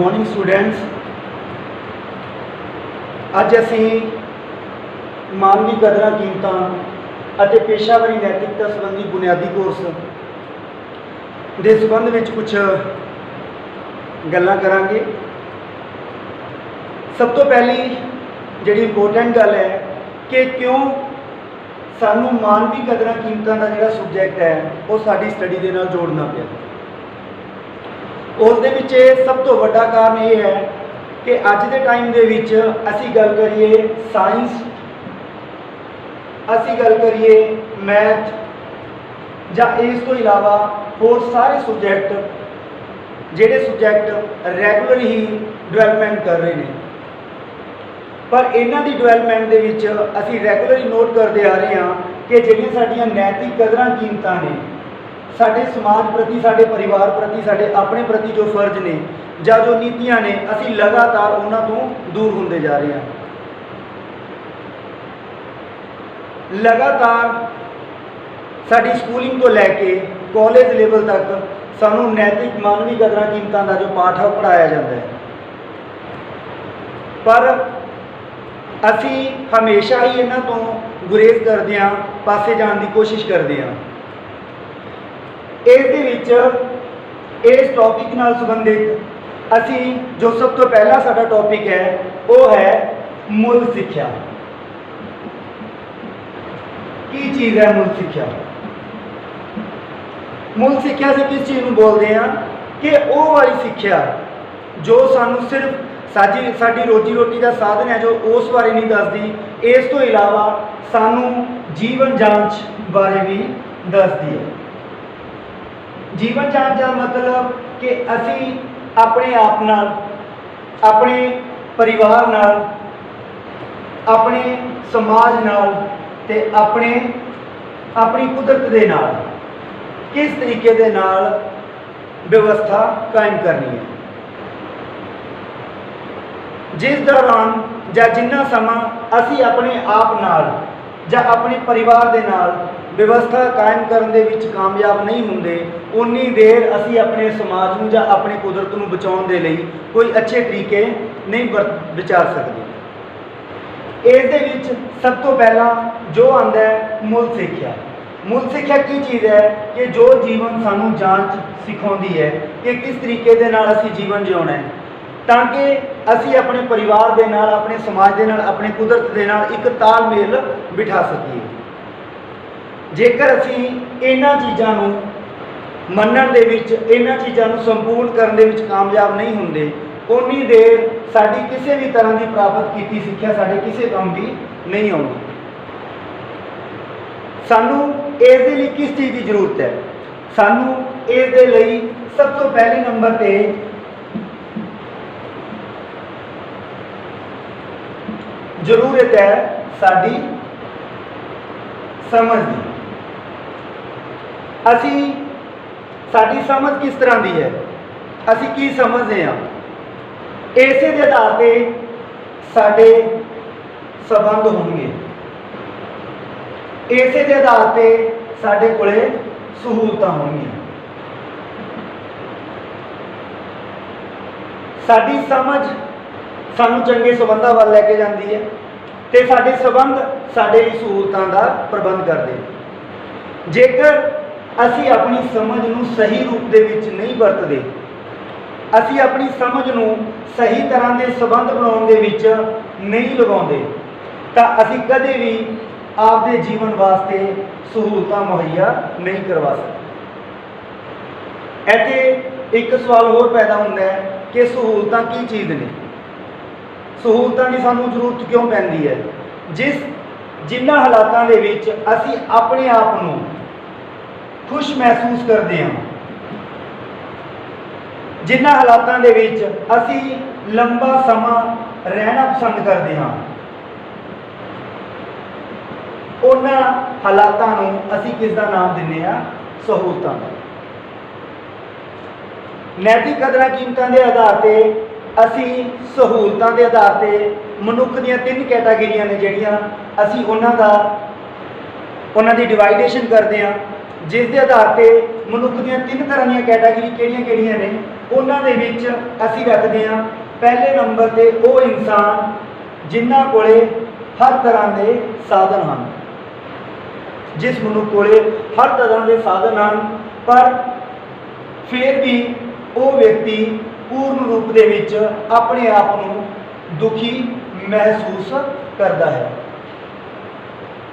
Morning students. अज असी मानवी कदरां कीमतां ਅਤੇ पेशावरी नैतिकता संबंधी बुनियादी कोर्स के संबंध में कुछ गल्लां करांगे। सब तो पहली जी इंपोर्टेंट गल है कि क्यों सानू मानवी कदरां कीमतां का जिहड़ा सबजैक्ट है वो साडी स्टडी दे नाल जोड़ना पिया। उस दे विच सब तो वड्डा कारण ये है कि अज के टाइम दे विच असी गल करिए साइंस, असी गल करिए मैथ या इस तो इलावा होर सारे सबजैक्ट जिहड़े सबजैक्ट रैगूलर ही डिवेलपमेंट कर रहे हैं, पर इन्हां दी डिवेलपमेंट दे विच असी रैगूलर ही नोट करते आ रहे हैं कि जिहड़ियां साडीआं नैतिक कदरां कीमतां ने, साडे समाज प्रति, साडे परिवार प्रति, साडे अपने प्रति जो फर्ज ने या जो नीतियां ने, असी लगातार उन्हां तो दूर होंदे जा रहे हैं। लगातार साडी स्कूलिंग तो लैके कॉलेज लेवल तक सानू नैतिक मानवी कदरां कीमतां का जो पाठ है पढ़ाया जाता है, पर असी हमेशा ही इन्हां तो गुरेज करते हैं, पासे जाने की कोशिश करते हैं। इस टॉपिक नाल संबंधित असी जो सब तो पहला साडा टॉपिक है वो है मूल सिक्ख्या। की चीज़ है मूल सिक्ख्या? मूल सिक्ख्या से किस चीज़ में बोलते हैं कि वो वाली सिक्ख्या जो सानू सिर्फ साडी रोजी रोटी का साधन है, जो उस बारे नहीं दसदी, इस तो इलावा सानू जीवन जांच बारे भी दसदी है। जीवन जांच का मतलब कि असी अपने आप नाल, अपने परिवार नाल, अपने समाज नाल ते अपनी कुदरत दे नाल किस तरीके दे नाल व्यवस्था कायम करनी है। जिस दौरान या जिन्ना समा असी अपने आप नाल या अपने परिवार दे नाल व्यवस्था कायम करने दे विच कामयाब नहीं होंदे, उन्नी देर असी अपने समाज नूं या अपनी कुदरत नूं बचाउण दे लई कोई अच्छे तरीके नहीं विचार सकते। इस दे विच सब तो पहला जो आंदा है मूल सिक्ख्या। मूल सिक्ख्या की चीज़ है कि जो जीवन सानू जांच सिखाउंदी है कि किस तरीके दे नाल असी जीवन जिउणा है, ताकि असी अपने परिवार दे नाल, अपने समाज दे नाल, अपने कुदरत दे नाल एक तालमेल बिठा सकीए। जेकर असी इन्हां चीज़ां नूं मनण दे विच, इन्हां चीज़ां नूं संपूर्ण करन दे विच कामयाब नहीं हुंदे, उन्नी देर साडी किसी भी तरह की प्राप्त की सिक्ख्या साडे किसी काम की नहीं आउंदी। सानू इस दे लई किस चीज़ की जरूरत है? सानू इस दे लई सब तो पहले नंबर पे जरूरत है साडी समझ की। असी साडी समझ किस तरह की है, असी की समझते हैं, इसे के आधार पर साडे संबंध होंगे, इसे के आधार पर साडे कोले सहूलतां होंगियां। साडी समझ सानू चंगे संबंधां वाल लैके जाती है ते साडे संबंध साडे लई सहूलतां दा प्रबंध करदे। जेकर असी अपनी समझ नूं सही रूप दे विच नहीं वरतदे, असी अपनी समझ नूं सही तरह के संबंध बनाउण दे विच नहीं लगाउंदे, तां असी कदे भी आपदे जीवन वास्ते सहूलतां मुहैया नहीं करवा सकते। इत्थे एक सवाल होर पैदा हुंदा है कि सहूलतां की चीज़ ने, सहूलतां की सानू जरूरत क्यों पैंदी है? जिन्हां हालातां दे विच असी अपने आप नूं खुश महसूस करते हैं, जिन्हां हालातां दे विच असी लंबा समा रहना पसंद करते हैं, उन्हां हालातां नूं असी किस दा नाम दिंदे आ? सहूलतां। नैतिक कदरां कीमतां के आधार पर असी सहूलतां के आधार पर मनुख दीयां 3 कैटागरियां ने जिहड़ियां असी उन्हां दी डिवाइडेशन करते हैं, जिस दे आधार पर मनुख दीयां 3 तरह दी कैटागरी किहड़ियां-किहड़ियां ने ਉਹਨਾਂ ਦੇ ਵਿੱਚ ਅਸੀਂ ਰੱਖਦੇ ਹਾਂ ਪਹਿਲੇ ਨੰਬਰ ਤੇ ਉਹ ਇਨਸਾਨ ਜਿਨ੍ਹਾਂ ਕੋਲੇ ਹਰ ਤਰ੍ਹਾਂ ਦੇ ਸਾਧਨ ਹਨ। ਜਿਸ ਮਨੁੱਖ ਕੋਲੇ ਹਰ ਤਰ੍ਹਾਂ ਦੇ ਸਾਧਨ ਹਨ, ਪਰ ਫਿਰ ਵੀ ਉਹ ਵਿਅਕਤੀ ਪੂਰਨ ਰੂਪ ਦੇ ਵਿੱਚ ਆਪਣੇ ਆਪ ਨੂੰ ਦੁਖੀ ਮਹਿਸੂਸ ਕਰਦਾ ਹੈ।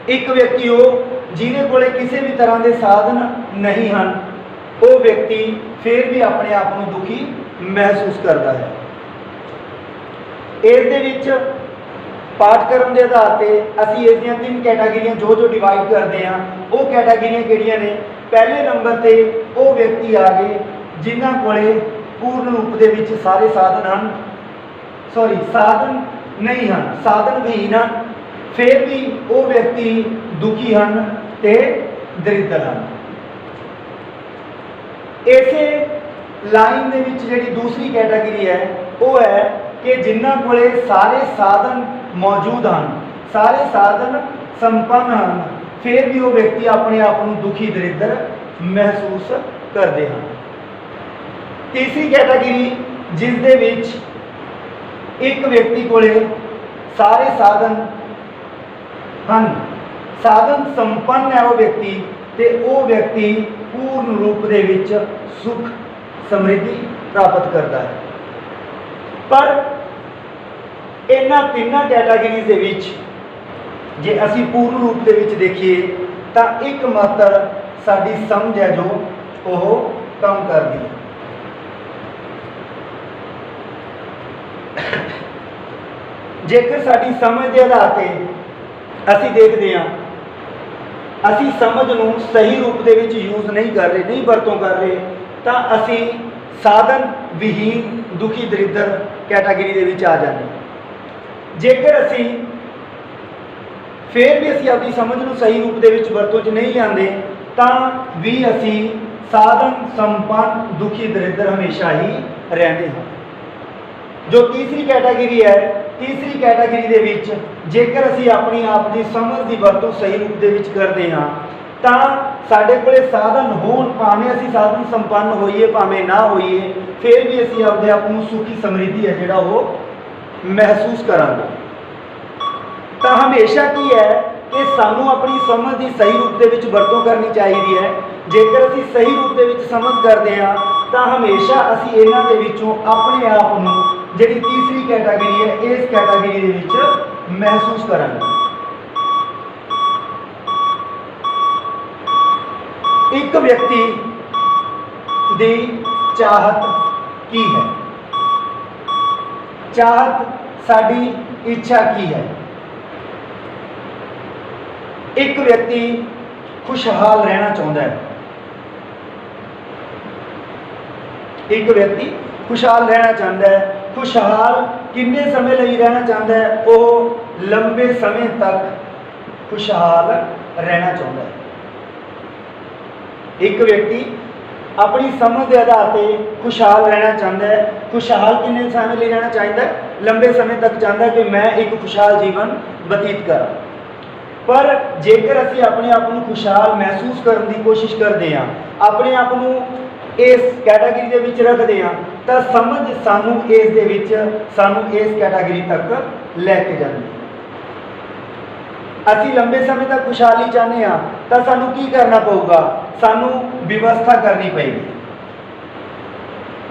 ਇੱਕ ਵਿਅਕਤੀ ਉਹ ਜਿਹਦੇ ਕੋਲੇ ਕਿਸੇ ਵੀ ਤਰ੍ਹਾਂ ਦੇ ਸਾਧਨ ਨਹੀਂ ਹਨ, ਉਹ ਵਿਅਕਤੀ ਫਿਰ ਵੀ ਆਪਣੇ ਆਪ ਨੂੰ ਦੁਖੀ ਮਹਿਸੂਸ ਕਰਦਾ ਹੈ। ਇਸ ਦੇ ਵਿੱਚ ਪਾਠਕ੍ਰਮ ਦੇ ਆਧਾਰ ਤੇ ਅਸੀਂ ਇਸ ਦੀਆਂ 3 ਕੈਟਾਗਰੀਆਂ ਜੋ ਡਿਵਾਈਡ ਕਰਦੇ ਹਾਂ, ਉਹ ਕੈਟਾਗਰੀਆਂ ਕਿਹੜੀਆਂ ਨੇ? ਪਹਿਲੇ ਨੰਬਰ ਤੇ ਉਹ ਵਿਅਕਤੀ ਆ ਗਏ ਜਿਨ੍ਹਾਂ ਕੋਲੇ ਪੂਰਨ ਰੂਪ ਦੇ ਵਿੱਚ ਸਾਰੇ ਸਾਧਨ ਹਨ, ਸਾਧਨ ਨਹੀਂ ਹਨ, ਸਾਧਨ ਵਿਹੀਨ ਹਨ, ਫਿਰ ਵੀ ਉਹ ਵਿਅਕਤੀ ਦੁਖੀ ਹਨ ਤੇ ਦਰਿਦਰ ਹਨ। ਇਸੇ ਲਾਈਨ ਦੇ ਵਿੱਚ ਜਿਹੜੀ ਦੂਸਰੀ ਕੈਟਾਗਰੀ ਹੈ ਉਹ ਹੈ ਕਿ ਜਿਨ੍ਹਾਂ ਕੋਲੇ ਸਾਰੇ ਸਾਧਨ ਮੌਜੂਦ ਹਨ, ਸਾਰੇ ਸਾਧਨ ਸੰਪੰਨ ਹਨ, ਫਿਰ ਵੀ ਉਹ ਵਿਅਕਤੀ ਆਪਣੇ ਆਪ ਨੂੰ ਦੁਖੀ ਦਰਿਦਰ ਮਹਿਸੂਸ ਕਰਦੇ ਹਨ। ਤੀਸਰੀ ਕੈਟਾਗਰੀ ਜਿਸ ਦੇ ਵਿੱਚ ਇੱਕ ਵਿਅਕਤੀ ਕੋਲੇ ਸਾਰੇ ਸਾਧਨ ਹਨ, ਸਾਧਨ ਸੰਪੰਨ ਹੈ ਉਹ ਵਿਅਕਤੀ, ਤੇ ਉਹ ਵਿਅਕਤੀ ਪੂਰਨ ਰੂਪ ਦੇ ਵਿੱਚ ਸੁਖ ਸਮਰਿੱਧੀ ਪ੍ਰਾਪਤ ਕਰਦਾ ਹੈ। ਪਰ ਇਹਨਾਂ ਤਿੰਨਾਂ ਕੈਟਾਗਰੀਜ਼ ਦੇ ਵਿੱਚ ਜੇ ਅਸੀਂ ਪੂਰਨ ਰੂਪ ਦੇ ਵਿੱਚ ਦੇਖੀਏ ਤਾਂ ਇੱਕ ਮਾਤਰ ਸਾਡੀ ਸਮਝ ਹੈ ਜੋ ਉਹ ਕੰਮ ਕਰਦੀ ਹੈ। ਜੇਕਰ ਸਾਡੀ ਸਮਝ ਦੇ ਆਧਾਰ ਤੇ ਅਸੀਂ ਦੇਖਦੇ ਹਾਂ, ਅਸੀਂ ਸਮਝ ਨੂੰ ਸਹੀ ਰੂਪ ਦੇ ਵਿੱਚ ਯੂਜ਼ ਨਹੀਂ ਕਰ ਰਹੇ, ਨਹੀਂ ਵਰਤੋਂ ਕਰ ਰਹੇ, ਤਾਂ ਅਸੀਂ ਸਾਧਨ ਵਿਹੀਨ ਦੁਖੀ ਦਰਿਦਰ ਕੈਟਾਗਰੀ ਦੇ ਵਿੱਚ ਆ ਜਾਂਦੇ ਹਾਂ। ਜੇਕਰ ਅਸੀਂ ਫਿਰ ਵੀ ਅਸੀਂ ਆਪਣੀ ਸਮਝ ਨੂੰ ਸਹੀ ਰੂਪ ਦੇ ਵਿੱਚ ਵਰਤੋਂ 'ਚ ਨਹੀਂ ਲਿਆਂਦੇ, ਤਾਂ ਵੀ ਅਸੀਂ ਸਾਧਨ ਸੰਪੰਨ ਦੁਖੀ ਦਰਿਦਰ ਹਮੇਸ਼ਾ ਹੀ ਰਹਿੰਦੇ ਹਾਂ। ਜੋ ਤੀਸਰੀ ਕੈਟਾਗਰੀ ਹੈ, ਤੀਸਰੀ ਕੈਟਾਗਰੀ ਦੇ ਵਿੱਚ ਜੇਕਰ ਅਸੀਂ ਆਪਣੀ ਆਪ ਦੀ ਸਮਝ ਦੀ ਵਰਤੋਂ ਸਹੀ ਰੂਪ ਦੇ ਵਿੱਚ ਕਰਦੇ ਹਾਂ, ਤਾਂ ਸਾਡੇ ਕੋਲੇ ਸਾਧਨ ਹੋਣ, ਭਾਵੇਂ ਅਸੀਂ ਸਾਧਨ ਸੰਪੰਨ ਹੋਈਏ ਭਾਵੇਂ ਨਾ ਹੋਈਏ, ਫਿਰ ਵੀ ਅਸੀਂ ਆਪਣੇ ਆਪ ਨੂੰ ਸੁਖੀ ਸਮਰਿੱਧੀ ਹੈ ਜਿਹੜਾ ਉਹ ਮਹਿਸੂਸ ਕਰਾਂਗੇ। ਤਾਂ ਹਮੇਸ਼ਾ ਕੀ ਹੈ ਕਿ ਸਾਨੂੰ ਆਪਣੀ ਸਮਝ ਦੀ ਸਹੀ ਰੂਪ ਦੇ ਵਿੱਚ ਵਰਤੋਂ ਕਰਨੀ ਚਾਹੀਦੀ ਹੈ। ਜੇਕਰ ਅਸੀਂ ਸਹੀ ਰੂਪ ਦੇ ਵਿੱਚ ਸਮਝ ਕਰਦੇ ਹਾਂ ਤਾਂ ਹਮੇਸ਼ਾ ਅਸੀਂ ਇਹਨਾਂ ਦੇ ਵਿੱਚੋਂ ਆਪਣੇ ਆਪ ਨੂੰ ਜਿਹੜੀ ਤੀਸਰੀ ਕੈਟਾਗਰੀ ਹੈ, ਇਸ ਕੈਟਾਗਰੀ ਦੇ ਵਿੱਚ ਮਹਿਸੂਸ ਕਰਾਂਗੇ। ਇੱਕ ਵਿਅਕਤੀ ਦੀ ਚਾਹਤ ਕੀ ਹੈ? ਚਾਹਤ ਸਾਡੀ ਇੱਛਾ ਕੀ ਹੈ? ਇੱਕ ਵਿਅਕਤੀ ਖੁਸ਼ਹਾਲ ਰਹਿਣਾ ਚਾਹੁੰਦਾ ਹੈ। ਇੱਕ ਵਿਅਕਤੀ ਖੁਸ਼ਹਾਲ ਰਹਿਣਾ ਚਾਹੁੰਦਾ ਹੈ। ਖੁਸ਼ਹਾਲ ਕਿੰਨੇ ਸਮੇਂ ਲਈ ਰਹਿਣਾ ਚਾਹੁੰਦਾ ਹੈ? ਉਹ ਲੰਬੇ ਸਮੇਂ ਤੱਕ ਖੁਸ਼ਹਾਲ ਰਹਿਣਾ ਚਾਹੁੰਦਾ ਹੈ। ਇੱਕ ਵਿਅਕਤੀ ਆਪਣੀ ਸਮਝ ਦੇ ਆਧਾਰ ਤੇ ਖੁਸ਼ਹਾਲ ਰਹਿਣਾ ਚਾਹੁੰਦਾ ਹੈ। ਖੁਸ਼ਹਾਲ ਕਿੰਨੇ ਸਮੇਂ ਲਈ ਰਹਿਣਾ ਚਾਹੁੰਦਾ ਹੈ? ਲੰਬੇ ਸਮੇਂ ਤੱਕ ਚਾਹੁੰਦਾ ਹੈ ਕਿ ਮੈਂ ਇੱਕ ਖੁਸ਼ਹਾਲ ਜੀਵਨ ਬਤੀਤ ਕਰਾਂ। ਪਰ ਜੇਕਰ ਅਸੀਂ ਆਪਣੇ ਆਪ ਨੂੰ ਖੁਸ਼ਹਾਲ ਮਹਿਸੂਸ ਕਰਨ ਦੀ ਕੋਸ਼ਿਸ਼ ਕਰਦੇ ਹਾਂ, ਆਪਣੇ ਆਪ ਨੂੰ ਇਸ ਕੈਟਾਗਰੀ ਦੇ ਵਿੱਚ ਰੱਖਦੇ ਹਾਂ, ਤਾਂ ਸਮਝ ਸਾਨੂੰ ਇਸ ਦੇ ਵਿੱਚ ਇਸ ਕੈਟਾਗਰੀ ਤੱਕ ਲੈ ਕੇ ਜਾਂਦੀ ਹੈ। ਅਸੀਂ ਲੰਬੇ ਸਮੇਂ ਤੱਕ ਖੁਸ਼ਹਾਲੀ ਚਾਹੁੰਦੇ ਹਾਂ ਤਾਂ ਸਾਨੂੰ ਕੀ ਕਰਨਾ ਪਊਗਾ? ਸਾਨੂੰ ਵਿਵਸਥਾ ਕਰਨੀ ਪਏਗੀ।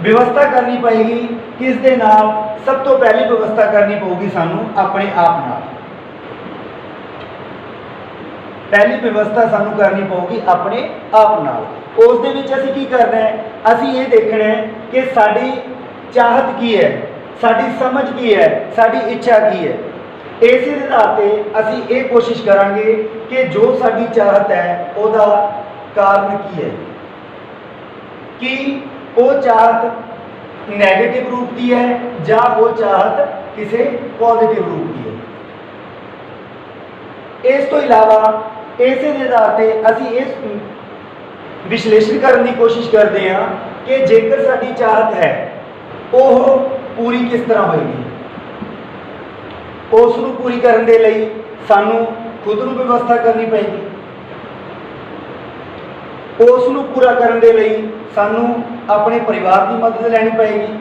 ਵਿਵਸਥਾ ਕਰਨੀ ਪਏਗੀ ਕਿਸ ਦੇ ਨਾਲ? ਸਭ ਤੋਂ ਪਹਿਲੀ ਵਿਵਸਥਾ ਕਰਨੀ ਪਊਗੀ ਸਾਨੂੰ ਆਪਣੇ ਆਪ ਨਾਲ। ਪਹਿਲੀ ਵਿਵਸਥਾ ਸਾਨੂੰ ਕਰਨੀ ਪਊਗੀ ਆਪਣੇ ਆਪ ਨਾਲ। ਉਸ ਦੇ ਵਿੱਚ ਅਸੀਂ ਕੀ ਕਰਨਾ ਹੈ? ਅਸੀਂ ਇਹ ਦੇਖਣਾ ਹੈ ਕਿ ਸਾਡੀ ਚਾਹਤ ਕੀ ਹੈ, ਸਾਡੀ ਸਮਝ ਕੀ ਹੈ, ਸਾਡੀ ਇੱਛਾ ਕੀ ਹੈ। ਇਸੇ ਦੇ ਆਧਾਰ ਤੇ ਅਸੀਂ ਇਹ ਕੋਸ਼ਿਸ਼ ਕਰਾਂਗੇ ਕਿ ਜੋ ਸਾਡੀ ਚਾਹਤ ਹੈ ਉਹਦਾ ਕਾਰਨ ਕੀ ਹੈ। ਕਿ ਉਹ ਚਾਹਤ ਨੈਗੇਟਿਵ ਰੂਪ ਦੀ ਹੈ ਜਾਂ ਉਹ ਚਾਹਤ ਕਿਸੇ ਪੋਜ਼ਿਟਿਵ ਰੂਪ ਦੀ ਹੈ। ਇਸ ਤੋਂ ਇਲਾਵਾ ਇਸੇ ਦੇ ਆਧਾਰ ਤੇ ਅਸੀਂ ਇਸ ਵਿਸ਼ਲੇਸ਼ਣ ਕਰਨ ਦੀ ਕੋਸ਼ਿਸ਼ ਕਰਦੇ ਹਾਂ ਕਿ ਜੇਕਰ ਸਾਡੀ ਚਾਹਤ ਹੈ ਉਹ ਪੂਰੀ ਕਿਸ ਤਰ੍ਹਾਂ ਹੋਏਗੀ। ਉਸ ਨੂੰ ਪੂਰੀ ਕਰਨ ਦੇ ਲਈ ਸਾਨੂੰ ਖੁਦ ਨੂੰ ਵਿਵਸਥਾ ਕਰਨੀ ਪਏਗੀ। ਉਸ ਨੂੰ ਪੂਰਾ ਕਰਨ ਦੇ ਲਈ ਸਾਨੂੰ ਆਪਣੇ ਪਰਿਵਾਰ ਦੀ ਮਦਦ ਲੈਣੀ ਪਏਗੀ।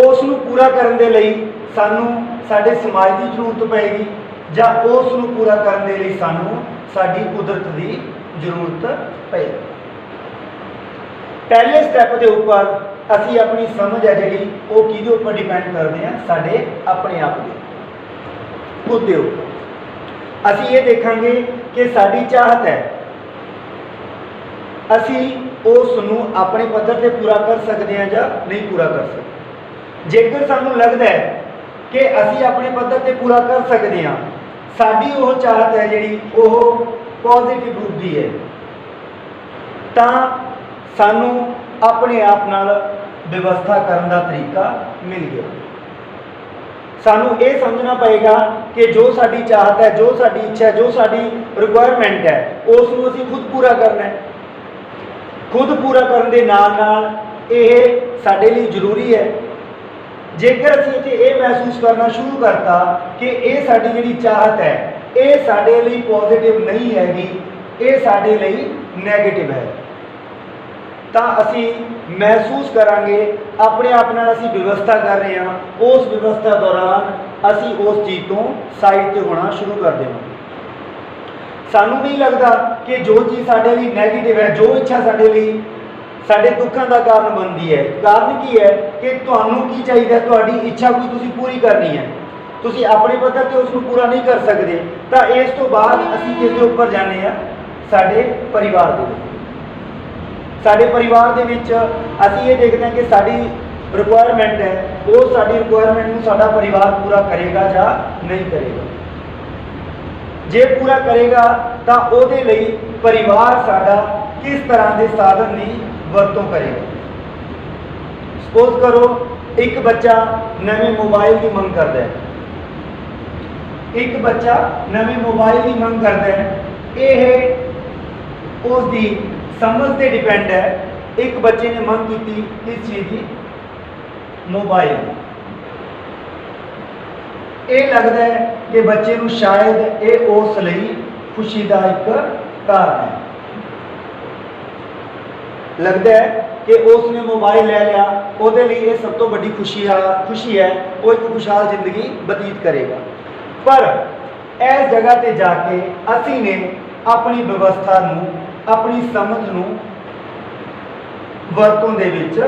ਉਸ ਨੂੰ ਪੂਰਾ ਕਰਨ ਦੇ ਲਈ ਸਾਨੂੰ ਸਾਡੇ ਸਮਾਜ ਦੀ ਜ਼ਰੂਰਤ ਪਏਗੀ, ਜਾਂ ਉਸ ਨੂੰ ਪੂਰਾ ਕਰਨ ਦੇ ਲਈ ਸਾਨੂੰ ਸਾਡੀ ਕੁਦਰਤ ਦੀ ਜ਼ਰੂਰਤ ਪਏਗੀ। ਪਹਿਲੇ ਸਟੈਪ ਦੇ ਉੱਪਰ ਅਸੀਂ ਆਪਣੀ ਸਮਝ ਹੈ ਜਿਹੜੀ ਉਹ ਕਿਹਦੇ ਉੱਪਰ ਡਿਪੈਂਡ ਕਰਦੇ ਹਾਂ? ਸਾਡੇ ਆਪਣੇ ਆਪ ਦੇ ਖੁਦ ਦੇ ਉੱਪਰ। ਅਸੀਂ ਇਹ ਦੇਖਾਂਗੇ ਕਿ ਸਾਡੀ ਚਾਹਤ ਹੈ, ਅਸੀਂ ਉਸ ਨੂੰ ਆਪਣੇ ਪੱਧਰ ਤੇ ਪੂਰਾ ਕਰ ਸਕਦੇ ਹਾਂ ਜਾਂ ਨਹੀਂ ਪੂਰਾ ਕਰ ਸਕਦੇ। ਜੇਕਰ ਸਾਨੂੰ ਲੱਗਦਾ ਹੈ ਕਿ ਅਸੀਂ ਆਪਣੇ ਪੱਧਰ ਤੇ ਪੂਰਾ ਕਰ ਸਕਦੇ ਹਾਂ, ਸਾਡੀ ਉਹ ਚਾਹਤ ਹੈ ਜਿਹੜੀ ਉਹ ਪੋਜ਼ਿਟਿਵ ਰੂਪ ਦੀ ਹੈ, ਤਾਂ ਸਾਨੂੰ ਆਪਣੇ ਆਪ ਨਾਲ ਵਿਵਸਥਾ ਕਰਨ ਦਾ ਤਰੀਕਾ ਮਿਲ ਗਿਆ। ਸਾਨੂੰ ਇਹ ਸਮਝਣਾ ਪਏਗਾ ਕਿ ਜੋ ਸਾਡੀ ਚਾਹਤ ਹੈ, ਜੋ ਸਾਡੀ ਇੱਛਾ ਹੈ, ਜੋ ਸਾਡੀ ਰਿਕੁਆਇਰਮੈਂਟ ਹੈ, ਉਸ ਨੂੰ ਅਸੀਂ ਖੁਦ ਪੂਰਾ ਕਰਨਾ ਹੈ। ਖੁਦ ਪੂਰਾ ਕਰਨ ਦੇ ਨਾਲ ਨਾਲ ਇਹ ਸਾਡੇ ਲਈ ਜ਼ਰੂਰੀ ਹੈ। ਜੇਕਰ ਅਸੀਂ ਇੱਥੇ ਇਹ ਮਹਿਸੂਸ ਕਰਨਾ ਸ਼ੁਰੂ ਕਰਤਾ ਕਿ ਇਹ ਸਾਡੀ ਜਿਹੜੀ ਚਾਹਤ ਹੈ ਇਹ ਸਾਡੇ ਲਈ ਪੋਜ਼ਿਟਿਵ ਨਹੀਂ ਹੈਗੀ, ਇਹ ਸਾਡੇ ਲਈ ਨੈਗੇਟਿਵ ਹੈ, ਤਾਂ ਅਸੀਂ ਮਹਿਸੂਸ ਕਰਾਂਗੇ ਆਪਣੇ ਆਪ ਨਾਲ ਅਸੀਂ ਵਿਵਸਥਾ ਕਰ ਰਹੇ ਹਾਂ। ਉਸ ਵਿਵਸਥਾ ਦੌਰਾਨ ਅਸੀਂ ਉਸ ਚੀਜ਼ ਤੋਂ ਸਾਈਡ ਤੇ ਹੋਣਾ ਸ਼ੁਰੂ ਕਰ ਦੇਵਾਂਗੇ। ਸਾਨੂੰ ਨਹੀਂ ਲੱਗਦਾ ਕਿ ਜੋ ਚੀਜ਼ ਸਾਡੇ ਲਈ ਨੈਗੇਟਿਵ ਹੈ, ਜੋ ਇੱਛਾ ਸਾਡੇ ਲਈ ਸਾਡੇ ਦੁੱਖਾਂ ਦਾ ਕਾਰਨ ਬਣਦੀ ਹੈ। ਕਾਰਨ ਕੀ ਹੈ ਕਿ ਤੁਹਾਨੂੰ ਕੀ ਚਾਹੀਦਾ, ਤੁਹਾਡੀ ਇੱਛਾ ਕੋਈ ਤੁਸੀਂ ਪੂਰੀ ਕਰਨੀ ਹੈ, ਤੁਸੀਂ ਆਪਣੇ ਪੱਧਰ ਤੇ ਉਸ ਨੂੰ ਪੂਰਾ ਨਹੀਂ ਕਰ ਸਕਦੇ, ਤਾਂ ਇਸ ਤੋਂ ਬਾਅਦ ਅਸੀਂ ਕਿਸ ਦੇ ਉੱਪਰ ਜਾਂਦੇ ਹਾਂ? ਸਾਡੇ ਪਰਿਵਾਰ ਦੇ ਵਿੱਚ। ਸਾਡੇ ਪਰਿਵਾਰ ਦੇ ਵਿੱਚ ਅਸੀਂ ਇਹ ਦੇਖਦੇ ਹਾਂ ਕਿ ਸਾਡੀ ਰਿਕੁਆਇਰਮੈਂਟ ਹੈ, ਉਹ ਸਾਡੀ ਰਿਕੁਆਇਰਮੈਂਟ ਨੂੰ ਸਾਡਾ ਪਰਿਵਾਰ ਪੂਰਾ ਕਰੇਗਾ ਜਾਂ ਨਹੀਂ ਕਰੇਗਾ। ਜੇ ਪੂਰਾ ਕਰੇਗਾ ਤਾਂ ਉਹਦੇ ਲਈ ਪਰਿਵਾਰ ਸਾਡਾ ਕਿਸ ਤਰ੍ਹਾਂ ਦੇ ਸਾਧਨ ਦੀ ਵਰਤੋਂ ਕਰੇਗਾ। ਸਪੋਜ਼ ਕਰੋ ਇੱਕ ਬੱਚਾ ਨਵੇਂ ਮੋਬਾਈਲ ਦੀ ਮੰਗ ਕਰਦਾ ਹੈ, ਇੱਕ ਬੱਚਾ ਨਵੇਂ ਮੋਬਾਈਲ ਦੀ ਮੰਗ ਕਰਦਾ ਹੈ। ਇਹ ਉਸ ਦੀ ਸਮਝ ਤੇ ਡਿਪੈਂਡ ਹੈ। ਇੱਕ ਬੱਚੇ ਨੇ ਮੰਗ ਕੀਤੀ ਇਸ ਚੀਜ਼ ਦੀ, ਮੋਬਾਈਲ। ਇਹ ਲੱਗਦਾ ਹੈ ਕਿ ਬੱਚੇ ਨੂੰ ਸ਼ਾਇਦ ਇਹ ਉਸ ਲਈ ਖੁਸ਼ੀ ਦਾ ਇੱਕ ਕਾਰਨ ਹੈ। ਲੱਗਦਾ ਹੈ ਕਿ ਉਸ ਨੇ ਮੋਬਾਈਲ ਲੈ ਲਿਆ, ਉਹਦੇ ਲਈ ਇਹ ਸਭ ਤੋਂ ਵੱਡੀ ਖੁਸ਼ੀ ਹੈ, ਉਹ ਇੱਕ ਖੁਸ਼ਹਾਲ ਜ਼ਿੰਦਗੀ ਬਤੀਤ ਕਰੇਗਾ। ਪਰ ਇਸ ਜਗ੍ਹਾ ਤੇ ਜਾ ਕੇ ਅਸੀਂ ਨੇ ਆਪਣੀ ਵਿਵਸਥਾ ਨੂੰ, ਆਪਣੀ ਸਮਝ ਨੂੰ ਵਰਤੋਂ ਦੇ ਵਿੱਚ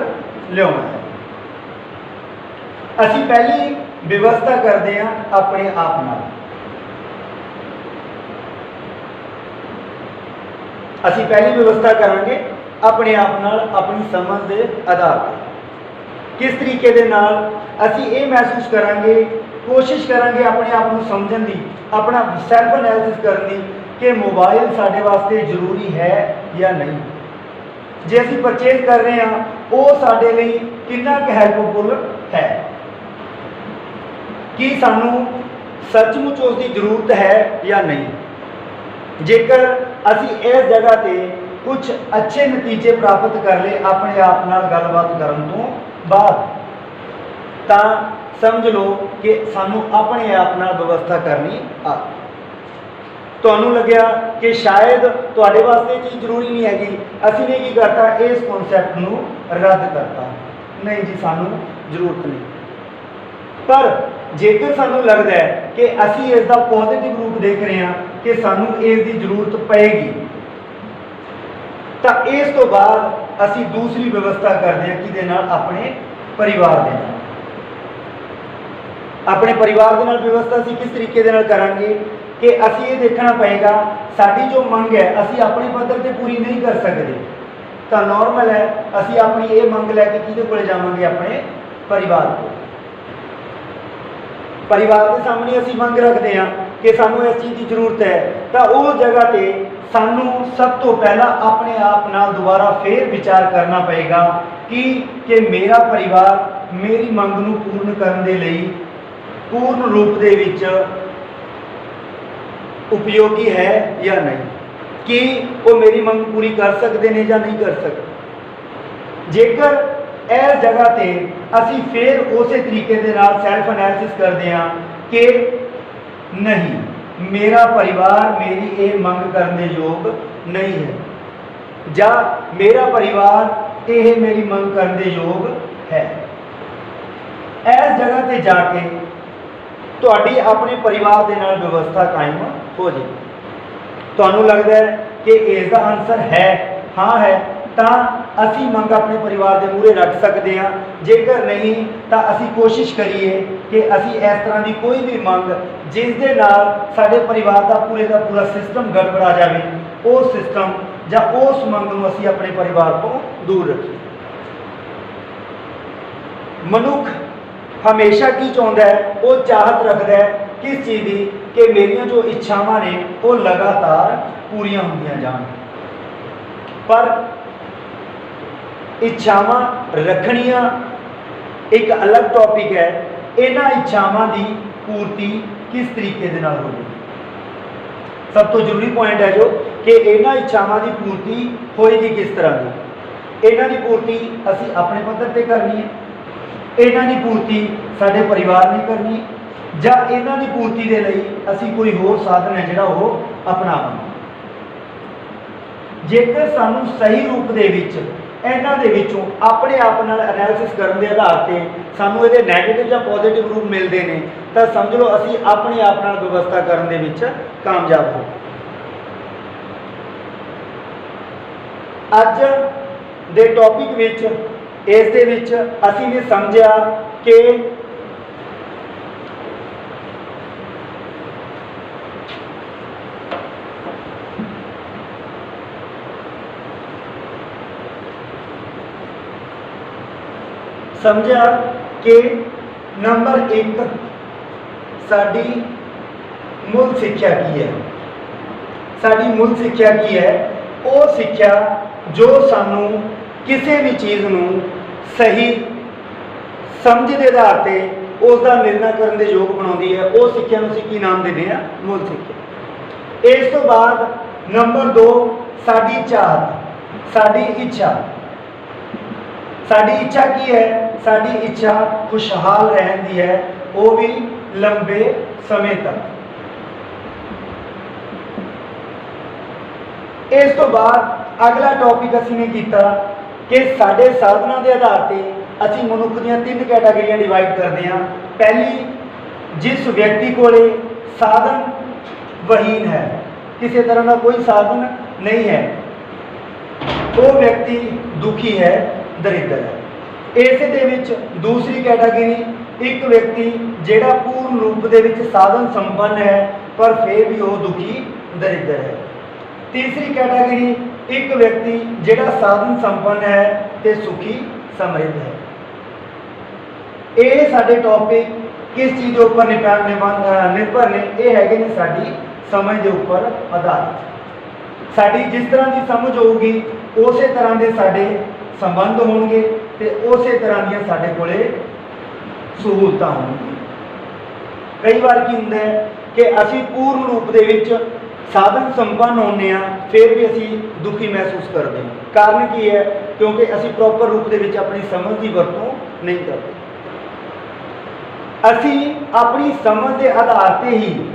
ਲਿਆਉਣਾ ਹੈ। ਅਸੀਂ ਪਹਿਲੀ ਵਿਵਸਥਾ ਕਰਦੇ ਹਾਂ ਆਪਣੇ ਆਪ ਨਾਲ। ਅਸੀਂ ਪਹਿਲੀ ਵਿਵਸਥਾ ਕਰਾਂਗੇ ਆਪਣੇ ਆਪ ਨਾਲ, ਆਪਣੀ ਸਮਝ ਦੇ ਆਧਾਰ ਤੇ। ਕਿਸ ਤਰੀਕੇ ਦੇ ਨਾਲ ਅਸੀਂ ਇਹ ਮਹਿਸੂਸ ਕਰਾਂਗੇ, ਕੋਸ਼ਿਸ਼ ਕਰਾਂਗੇ ਆਪਣੇ ਆਪ ਨੂੰ ਸਮਝਣ ਦੀ, ਆਪਣਾ ਸੈਲਫ ਐਨਾਲਿਸਿਸ ਕਰਨ ਦੀ ਕਿ ਮੋਬਾਈਲ ਸਾਡੇ ਵਾਸਤੇ ਜ਼ਰੂਰੀ ਹੈ ਜਾਂ ਨਹੀਂ। ਜੇ ਅਸੀਂ ਪਰਚੇਜ਼ ਕਰ ਰਹੇ ਹਾਂ, ਉਹ ਸਾਡੇ ਲਈ ਕਿੰਨਾ ਕੁ ਹੈਲਪਫੁਲ ਹੈ, ਕੀ ਸਾਨੂੰ ਸੱਚਮੁੱਚ ਉਸ ਦੀ ਜ਼ਰੂਰਤ ਹੈ ਜਾਂ ਨਹੀਂ। ਜੇਕਰ ਅਸੀਂ ਇਸ ਜਗ੍ਹਾ ਤੇ ਕੁਝ ਅੱਛੇ ਨਤੀਜੇ ਪ੍ਰਾਪਤ ਕਰ ਲਏ ਆਪਣੇ ਆਪ ਨਾਲ ਗੱਲਬਾਤ ਕਰਨ ਤੋਂ ਬਾਅਦ, ਤਾਂ ਸਮਝ ਲਓ ਕਿ ਸਾਨੂੰ ਆਪਣੇ ਆਪ ਨਾਲ ਵਿਵਸਥਾ ਕਰਨੀ ਆ। ਤੁਹਾਨੂੰ ਲੱਗਿਆ ਕਿ ਸ਼ਾਇਦ ਤੁਹਾਡੇ ਵਾਸਤੇ ਚੀਜ਼ ਜ਼ਰੂਰੀ ਨਹੀਂ ਹੈਗੀ, ਅਸੀਂ ਨੇ ਕੀ ਕਰਤਾ, ਇਸ ਕਨਸੈਪਟ ਨੂੰ ਰੱਦ ਕਰਤਾ, ਨਹੀਂ ਜੀ ਸਾਨੂੰ ਜ਼ਰੂਰਤ ਨਹੀਂ। ਪਰ ਜੇਕਰ ਸਾਨੂੰ ਲੱਗਦਾ ਹੈ ਕਿ ਅਸੀਂ ਇਸ ਦਾ ਪੋਜ਼ਿਟਿਵ ਰੂਪ ਦੇਖ ਰਹੇ ਹਾਂ ਕਿ ਸਾਨੂੰ ਇਸ ਦੀ ਜ਼ਰੂਰਤ ਪਏਗੀ, ਤਾਂ ਇਸ ਤੋਂ ਬਾਅਦ ਅਸੀਂ ਦੂਸਰੀ ਵਿਵਸਥਾ ਕਰਦੇ ਹਾਂ ਕਿਹਦੇ ਨਾਲ? ਆਪਣੇ ਪਰਿਵਾਰ ਦੇ ਨਾਲ। ਆਪਣੇ ਪਰਿਵਾਰ ਦੇ ਨਾਲ ਵਿਵਸਥਾ ਅਸੀਂ ਕਿਸ ਤਰੀਕੇ ਦੇ ਨਾਲ ਕਰਾਂਗੇ ਕਿ ਅਸੀਂ ਇਹ ਦੇਖਣਾ ਪਏਗਾ ਸਾਡੀ ਜੋ ਮੰਗ ਹੈ ਅਸੀਂ ਆਪਣੇ ਪੱਧਰ ਤੇ ਪੂਰੀ ਨਹੀਂ ਕਰ ਸਕਦੇ, ਤਾਂ ਨਾਰਮਲ ਹੈ ਅਸੀਂ ਆਪਣੀ ਇਹ ਮੰਗ ਲੈ ਕੇ ਕਿਹਦੇ ਕੋਲ ਜਾਵਾਂਗੇ? ਆਪਣੇ ਪਰਿਵਾਰ ਕੋਲ। ਪਰਿਵਾਰ ਦੇ ਸਾਹਮਣੇ ਅਸੀਂ ਮੰਗ ਰੱਖਦੇ ਹਾਂ ਕਿ ਸਾਨੂੰ ਇਸ ਚੀਜ਼ ਦੀ ਜ਼ਰੂਰਤ ਹੈ, ਤਾਂ ਉਹ ਜਗ੍ਹਾ ਤੇ ਸਾਨੂੰ ਸਭ ਤੋਂ ਪਹਿਲਾਂ ਆਪਣੇ ਆਪ ਨਾਲ ਦੁਬਾਰਾ ਫੇਰ ਵਿਚਾਰ ਕਰਨਾ ਪਏਗਾ ਕਿ ਮੇਰਾ ਪਰਿਵਾਰ ਮੇਰੀ ਮੰਗ ਨੂੰ ਪੂਰਨ ਕਰਨ ਦੇ ਲਈ ਪੂਰਨ ਰੂਪ ਦੇ ਵਿੱਚ ਉਪਯੋਗੀ ਹੈ ਜਾਂ ਨਹੀਂ, ਕਿ ਉਹ ਮੇਰੀ ਮੰਗ ਪੂਰੀ ਕਰ ਸਕਦੇ ਨੇ ਜਾਂ ਨਹੀਂ ਕਰ ਸਕਦੇ। ਜੇਕਰ ਇਸ ਜਗ੍ਹਾ ਤੇ ਅਸੀਂ ਫੇਰ ਉਸੇ ਤਰੀਕੇ ਦੇ ਨਾਲ ਸੈਲਫ ਐਨਾਲਿਸਿਸ ਕਰਦੇ ਹਾਂ ਕਿ ਨਹੀਂ, ਮੇਰਾ ਪਰਿਵਾਰ ਮੇਰੀ ਇਹ ਮੰਗ ਕਰਨ ਦੇ ਯੋਗ ਨਹੀਂ ਹੈ, ਜਾਂ ਮੇਰਾ ਪਰਿਵਾਰ ਇਹ ਮੇਰੀ ਮੰਗ ਕਰਨ ਦੇ ਯੋਗ ਹੈ। ਇਸ ਜਗ੍ਹਾ ਤੇ ਜਾ ਕੇ ਤੁਹਾਡੀ ਆਪਣੇ ਪਰਿਵਾਰ ਦੇ ਨਾਲ ਵਿਵਸਥਾ ਕਾਇਮ ਹੋ ਜੇ। ਤੁਹਾਨੂੰ ਲੱਗਦਾ ਹੈ ਕਿ ਇਸ ਦਾ ਆਨਸਰ ਹੈ ਹਾਂ ਹੈ, ਤਾਂ ਅਸੀਂ ਮੰਗ ਆਪਣੇ ਪਰਿਵਾਰ ਦੇ ਮੂਹਰੇ ਰੱਖ ਸਕਦੇ ਹਾਂ। ਜੇਕਰ ਨਹੀਂ ਤਾਂ ਅਸੀਂ ਕੋਸ਼ਿਸ਼ ਕਰੀਏ ਕਿ ਅਸੀਂ ਇਸ ਤਰ੍ਹਾਂ ਦੀ ਕੋਈ ਵੀ ਮੰਗ ਜਿਸ ਦੇ ਨਾਲ ਸਾਡੇ ਪਰਿਵਾਰ ਦਾ ਪੂਰਾ ਸਿਸਟਮ ਗੜਬੜਾ ਜਾਵੇ, ਉਹ ਸਿਸਟਮ ਜਾਂ ਉਸ ਮੰਗ ਨੂੰ ਅਸੀਂ ਆਪਣੇ ਪਰਿਵਾਰ ਤੋਂ ਦੂਰ ਰੱਖੀਏ। ਮਨੁੱਖ ਹਮੇਸ਼ਾ ਕੀ ਚਾਹੁੰਦਾ ਹੈ? ਉਹ ਚਾਹਤ ਰੱਖਦਾ ਹੈ ਕਿਸ ਚੀਜ਼ ਦੀ? ਕਿ ਮੇਰੀਆਂ ਜੋ ਇੱਛਾਵਾਂ ਨੇ ਉਹ ਲਗਾਤਾਰ ਪੂਰੀਆਂ ਹੁੰਦੀਆਂ ਜਾਣ। ਪਰ ਇੱਛਾਵਾਂ ਰੱਖਣੀਆਂ ਇੱਕ ਅਲੱਗ ਟੌਪਿਕ ਹੈ। ਇਹਨਾਂ ਇੱਛਾਵਾਂ ਦੀ ਪੂਰਤੀ ਕਿਸ ਤਰੀਕੇ ਦੇ ਨਾਲ ਹੋਵੇਗੀ? ਸਭ ਤੋਂ ਜ਼ਰੂਰੀ ਪੁਆਇੰਟ ਹੈ ਜੋ ਕਿ ਇਹਨਾਂ ਇੱਛਾਵਾਂ ਦੀ ਪੂਰਤੀ ਹੋਏਗੀ ਕਿਸ ਤਰ੍ਹਾਂ ਦੀ? ਇਹਨਾਂ ਦੀ ਪੂਰਤੀ ਅਸੀਂ ਆਪਣੇ ਪੱਧਰ ਤੇ ਕਰਨੀ ਹੈ, ਇਹਨਾਂ ਦੀ ਪੂਰਤੀ ਸਾਡੇ ਪਰਿਵਾਰ ਨੇ ਕਰਨੀ, ਜਾਂ ਇਹਨਾਂ ਦੀ ਪੂਰਤੀ ਦੇ ਲਈ ਅਸੀਂ ਕੋਈ ਹੋਰ ਸਾਧਨ ਹੈ ਜਿਹੜਾ ਉਹ ਅਪਣਾਵਾਂਗੇ। ਜੇਕਰ ਸਾਨੂੰ ਸਹੀ ਰੂਪ ਦੇ ਵਿੱਚ ਇਹਨਾਂ ਦੇ ਵਿੱਚੋਂ ਆਪਣੇ ਆਪ ਨਾਲ ਐਨਾਲਿਸਿਸ ਕਰਨ ਦੇ ਆਧਾਰ ਤੇ ਸਾਨੂੰ ਇਹਦੇ ਨੈਗੇਟਿਵ ਜਾਂ ਪੋਜ਼ਿਟਿਵ ਰੂਪ ਮਿਲਦੇ ਨੇ, ਤਾਂ ਸਮਝ ਲਓ ਅਸੀਂ ਆਪਣੇ ਆਪ ਨਾਲ ਵਿਵਸਥਾ ਕਰਨ ਦੇ ਵਿੱਚ ਕਾਮਯਾਬ ਹੋ। ਅੱਜ ਦੇ ਟੌਪਿਕ ਵਿੱਚ ਇਸ ਦੇ ਵਿੱਚ ਅਸੀਂ ਨੇ ਸਮਝਿਆ ਕਿ ਨੰਬਰ 1 ਸਾਡੀ ਮੂਲ ਸਿੱਖਿਆ ਕੀ ਹੈ। ਸਾਡੀ ਮੂਲ ਸਿੱਖਿਆ ਕੀ ਹੈ? ਉਹ ਸਿੱਖਿਆ ਜੋ ਸਾਨੂੰ ਕਿਸੇ ਵੀ ਚੀਜ਼ ਨੂੰ ਸਹੀ ਸਮਝ ਦੇ ਆਧਾਰ ਤੇ ਉਸ ਦਾ ਨਿਰਣਾ ਕਰਨ ਦੇ ਯੋਗ ਬਣਾਉਂਦੀ ਹੈ। ਉਹ ਸਿੱਖਿਆ ਨੂੰ ਅਸੀਂ ਕੀ ਨਾਮ ਦਿੰਦੇ ਹਾਂ? ਮੂਲ ਸਿੱਖਿਆ। ਇਸ ਤੋਂ ਬਾਅਦ ਨੰਬਰ 2 ਸਾਡੀ ਚਾਹਤ, ਸਾਡੀ ਇੱਛਾ। ਸਾਡੀ ਇੱਛਾ ਕੀ ਹੈ? ਸਾਡੀ ਇੱਛਾ ਖੁਸ਼ਹਾਲ ਰਹਿਣ ਦੀ ਹੈ, ਉਹ ਵੀ ਲੰਬੇ ਸਮੇਂ ਤੱਕ। ਇਸ ਤੋਂ ਬਾਅਦ ਅਗਲਾ ਟੌਪਿਕ ਅਸੀਂ ਨੇ ਕੀਤਾ ਕਿ ਸਾਡੇ ਸਾਧਨਾਂ ਦੇ ਆਧਾਰ ਤੇ ਅਸੀਂ ਮਨੁੱਖ ਦੀਆਂ 3 ਕੈਟਾਗਰੀਆਂ ਡਿਵਾਈਡ ਕਰਦੇ ਹਾਂ। ਪਹਿਲੀ, ਜਿਸ ਵਿਅਕਤੀ ਕੋਲੇ ਸਾਧਨ ਵਹੀਨ ਹੈ, ਕਿਸੇ ਤਰ੍ਹਾਂ ਦਾ ਕੋਈ ਸਾਧਨ ਨਹੀਂ ਹੈ, ਉਹ ਵਿਅਕਤੀ ਦੁਖੀ ਹੈ, ਦਰਿਦਰ ਹੈ। ਇਸ ਦੇ ਵਿੱਚ ਦੂਸਰੀ ਕੈਟਾਗਰੀ, ਇੱਕ ਵਿਅਕਤੀ ਜਿਹੜਾ ਪੂਰਨ ਰੂਪ ਦੇ ਵਿੱਚ ਸਾਧਨ ਸੰਪੰਨ ਹੈ ਪਰ ਫਿਰ ਵੀ ਉਹ ਦੁਖੀ ਦਰਿਦਰ ਹੈ। ਤੀਸਰੀ ਕੈਟਾਗਰੀ, ਇੱਕ ਵਿਅਕਤੀ ਜਿਹੜਾ ਸਾਧਨ ਸੰਪੰਨ ਹੈ ਤੇ ਸੁਖੀ ਸਮਰਿੱਧ ਹੈ। ਇਹ ਸਾਡੇ ਟੌਪਿਕ ਕਿਸ ਚੀਜ਼ ਦੇ ਉੱਪਰ ਨਿਰਭਰ ਨੇ? ਇਹ ਹੈਗੇ ਨੇ ਸਾਡੀ ਸਮਝ ਦੇ ਉੱਪਰ ਆਧਾਰਿਤ। ਸਾਡੀ ਜਿਸ ਤਰ੍ਹਾਂ ਦੀ ਸਮਝ ਹੋਊਗੀ ਉਸੇ ਤਰ੍ਹਾਂ ਦੇ ਸਾਡੇ ਸੰਬੰਧ ਹੋਣਗੇ ਤੇ ਉਸੇ ਤਰ੍ਹਾਂ ਦੀਆਂ ਸਾਡੇ ਕੋਲੇ ਸਹੂਲਤਾਂ ਹੋਣਗੀਆਂ। ਕਈ ਵਾਰ ਕੀ ਹੁੰਦਾ ਹੈ ਕਿ ਅਸੀਂ ਪੂਰਨ ਰੂਪ ਦੇ ਵਿੱਚ ਸਾਧਨ ਸੰਪੰਨ ਹੁੰਦੇ ਹਾਂ, ਫਿਰ ਵੀ ਅਸੀਂ ਦੁਖੀ ਮਹਿਸੂਸ ਕਰਦੇ ਹਾਂ। ਕਾਰਨ ਕੀ ਹੈ? ਕਿਉਂਕਿ ਅਸੀਂ ਪ੍ਰੋਪਰ ਰੂਪ ਦੇ ਵਿੱਚ ਆਪਣੀ ਸਮਝ ਦੀ ਵਰਤੋਂ ਨਹੀਂ ਕਰਦੇ। ਅਸੀਂ ਆਪਣੀ ਸਮਝ ਦੇ ਆਧਾਰ ਤੇ ਹੀ,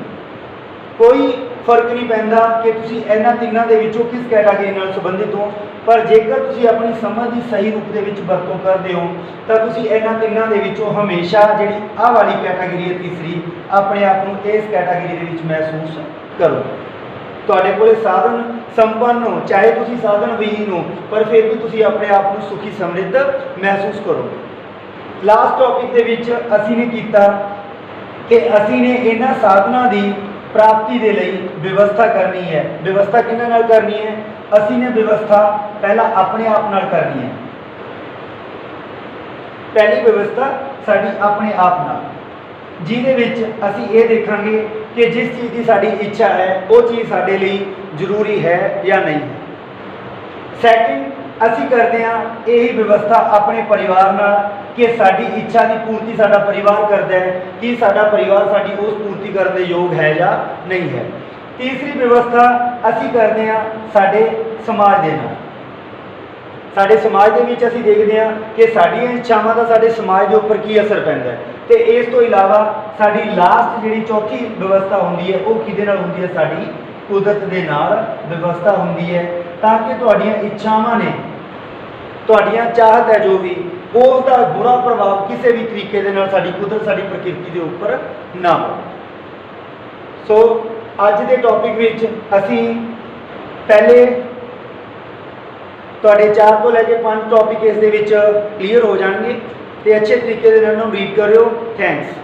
ਕੋਈ ਫਰਕ ਨਹੀਂ ਪੈਂਦਾ ਕਿ ਤੁਸੀਂ ਇਹਨਾਂ ਤਿੰਨਾਂ ਦੇ ਵਿੱਚੋਂ ਕਿਸ ਕੈਟਾਗਰੀ ਨਾਲ ਸੰਬੰਧਿਤ ਹੋ, ਪਰ ਜੇਕਰ ਤੁਸੀਂ ਆਪਣੀ ਸਮਝ ਦੀ ਸਹੀ ਰੂਪ ਦੇ ਵਿੱਚ ਵਰਤੋਂ ਕਰਦੇ ਹੋ ਤਾਂ ਤੁਸੀਂ ਇਹਨਾਂ ਤਿੰਨਾਂ ਦੇ ਵਿੱਚੋਂ ਹਮੇਸ਼ਾ ਜਿਹੜੀ ਆਹ ਵਾਲੀ ਕੈਟਾਗਰੀ ਹੈ ਤੀਸਰੀ, ਆਪਣੇ ਆਪ ਨੂੰ ਇਸ ਕੈਟਾਗਰੀ ਦੇ ਵਿੱਚ ਮਹਿਸੂਸ ਕਰੋ। ਤੁਹਾਡੇ ਕੋਲੇ ਸਾਧਨ ਸੰਪੰਨ ਹੋ, ਚਾਹੇ ਤੁਸੀਂ ਸਾਧਨ ਵਿਹੀਨ ਹੋ, ਪਰ ਫਿਰ ਵੀ ਤੁਸੀਂ ਆਪਣੇ ਆਪ ਨੂੰ ਸੁਖੀ ਸਮਰਿੱਧ ਮਹਿਸੂਸ ਕਰੋਗੇ। ਲਾਸਟ ਟੌਪਿਕ ਦੇ ਵਿੱਚ ਅਸੀਂ ਨੇ ਕੀਤਾ ਕਿ ਅਸੀਂ ਨੇ ਇਹਨਾਂ ਸਾਧਨਾਂ ਦੀ ਪ੍ਰਾਪਤੀ ਦੇ ਲਈ ਵਿਵਸਥਾ ਕਰਨੀ ਹੈ। ਵਿਵਸਥਾ ਕਿਹਨਾਂ ਨਾਲ ਕਰਨੀ ਹੈ? ਅਸੀਂ ਨੇ ਵਿਵਸਥਾ ਪਹਿਲਾਂ ਆਪਣੇ ਆਪ ਨਾਲ ਕਰਨੀ ਹੈ। ਪਹਿਲੀ ਵਿਵਸਥਾ ਸਾਡੀ ਆਪਣੇ ਆਪ ਨਾਲ, ਜਿਹਦੇ ਵਿੱਚ ਅਸੀਂ ਇਹ ਦੇਖਾਂਗੇ ਕਿ ਜਿਸ ਚੀਜ਼ ਦੀ ਸਾਡੀ ਇੱਛਾ ਹੈ ਉਹ ਚੀਜ਼ ਸਾਡੇ ਲਈ ਜ਼ਰੂਰੀ ਹੈ ਜਾਂ ਨਹੀਂ। ਸੈਕਿੰਡ, ਅਸੀਂ ਕਰਦੇ ਹਾਂ ਇਹੀ ਵਿਵਸਥਾ ਆਪਣੇ ਪਰਿਵਾਰ ਨਾਲ ਕਿ ਸਾਡੀ ਇੱਛਾ ਦੀ ਪੂਰਤੀ ਸਾਡਾ ਪਰਿਵਾਰ ਕਰਦਾ ਹੈ, ਕਿ ਸਾਡਾ ਪਰਿਵਾਰ ਸਾਡੀ ਉਸ ਪੂਰਤੀ ਕਰਨ ਦੇ ਯੋਗ ਹੈ ਜਾਂ ਨਹੀਂ ਹੈ। ਤੀਸਰੀ ਵਿਵਸਥਾ ਅਸੀਂ ਕਰਦੇ ਹਾਂ ਸਾਡੇ ਸਮਾਜ ਦੇ ਨਾਲ। ਸਾਡੇ ਸਮਾਜ ਦੇ ਵਿੱਚ ਅਸੀਂ ਦੇਖਦੇ ਹਾਂ ਕਿ ਸਾਡੀਆਂ ਇੱਛਾਵਾਂ ਦਾ ਸਾਡੇ ਸਮਾਜ ਦੇ ਉੱਪਰ ਕੀ ਅਸਰ ਪੈਂਦਾ ਹੈ। ਤੇ ਇਸ ਤੋਂ ਇਲਾਵਾ ਸਾਡੀ ਲਾਸਟ ਜਿਹੜੀ ਚੌਥੀ ਵਿਵਸਥਾ ਹੁੰਦੀ ਹੈ ਉਹ ਕਿਹਦੇ ਨਾਲ ਹੁੰਦੀ ਹੈ? ਸਾਡੀ ਕੁਦਰਤ ਦੇ ਨਾਲ ਵਿਵਸਥਾ ਹੁੰਦੀ ਹੈ। ਤਾਂ ਕਿ ਤੁਹਾਡੀਆਂ ਇੱਛਾਵਾਂ ਨੇ, ਤੁਹਾਡੀਆਂ ਚਾਹਤ ਹੈ ਜੋ ਵੀ, ਉਸ ਦਾ ਬੁਰਾ ਪ੍ਰਭਾਵ ਕਿਸੇ ਵੀ ਤਰੀਕੇ ਦੇ ਨਾਲ ਸਾਡੀ ਕੁਦਰਤ, ਸਾਡੀ ਪ੍ਰਕਿਰਤੀ ਦੇ ਉੱਪਰ ਨਾ ਪਵੇ। ਸੋ ਅੱਜ ਦੇ ਟੌਪਿਕ ਵਿੱਚ ਅਸੀਂ ਪਹਿਲੇ ਤੁਹਾਡੇ 4 ਤੋਂ ਲੈ ਕੇ 5 ਟੌਪਿਕ ਇਸ ਦੇ ਵਿੱਚ ਕਲੀਅਰ ਹੋ ਜਾਣਗੇ, ਤੇ ਅੱਛੇ ਤਰੀਕੇ ਦੇ ਨਾਲ ਉਹਨੂੰ ਰੀਡ ਕਰਿਓ। ਥੈਂਕਸ।